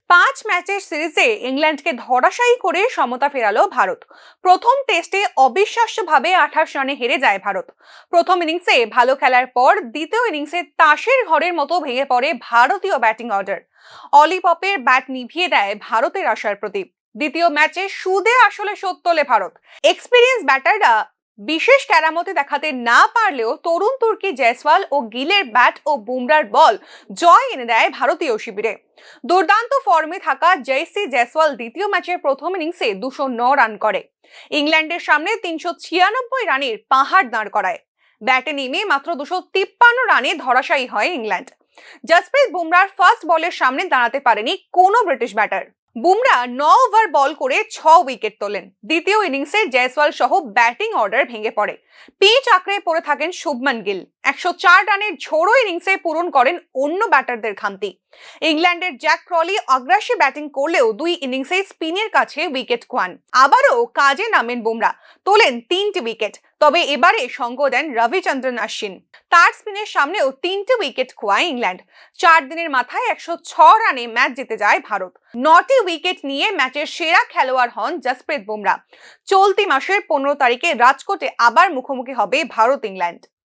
পাঁচ ম্যাচের সিরিজে ইংল্যান্ডকে ধরাশায়ী করে সমতা ফেরালো ভারত। প্রথম টেস্টে অবিশ্বাস্যভাবে 28 রানে হেরে যায় ভারত। প্রথম ইনিংসে ভালো খেলার পর দ্বিতীয় ইনিংসে তাসের ঘরের মতো ভেঙে পড়ে ভারতীয় ব্যাটিং অর্ডার। অলি পপের ব্যাট নিভিয়ে দেয় ভারতের আশার প্রদীপ। দ্বিতীয় ম্যাচে সুদে আসলে শোধ তোলে ভারত। এক্সপিরিয়েন্স ব্যাটাররা বিশেষ কেরামতি দেখাতে না পারলেও তরুণ তুর্কি জয়সওয়াল ও গিলের ব্যাট ও বুমরার বল জয় এনে দেয় ভারতীয় শিবিরে। দুর্দান্ত ফর্মে থাকা জয়সি জয়সওয়াল দ্বিতীয় ম্যাচের প্রথম ইনিংসে 209 রান করে ইংল্যান্ডের সামনে 396 রানের পাহাড় দাঁড় করায়। ব্যাটে নেমে মাত্র 253 রানে ধরাশায়ী হয় ইংল্যান্ড। জসপ্রীত বুমরার ফার্স্ট বলের সামনে দাঁড়াতে পারেনি কোনো ব্রিটিশ ব্যাটার। বুমরা 9 ওভার বল করে 6 উইকেট তোলেন। দ্বিতীয় ইনিংসে জয়সওয়াল সহ ব্যাটিং অর্ডার ভেঙে পড়ে। পিচ আঁকড়ে পড়ে থাকেন শুভমান গিল। 104 রানের ঝোড়ো ইনিংসে পূরণ করেন অন্য ব্যাটারদের খামতি। ইংল্যান্ডের জ্যাক ক্রলি আগ্রাসী ব্যাটিং করলেও দুই ইনিংসে স্পিনের কাছে উইকেট খোয়ান। আবারও কাজে নামেন বুমরা, তোলেন 3টি উইকেট। তবে এবারে সঙ্গ দেন রবিচন্দ্রন অশ্বিন। তার স্পিনের সামনেও 3টি উইকেট খোয়ায় ইংল্যান্ড। 4 দিনের মাথায় 106 রানে ম্যাচ জিতে যায় ভারত। 9টি উইকেট নিয়ে ম্যাচের সেরা খেলোয়াড় হন জসপ্রীত বুমরা। চলতি মাসের 15 তারিখে রাজকোটে আবার মুখোমুখি হবে ভারত ইংল্যান্ড।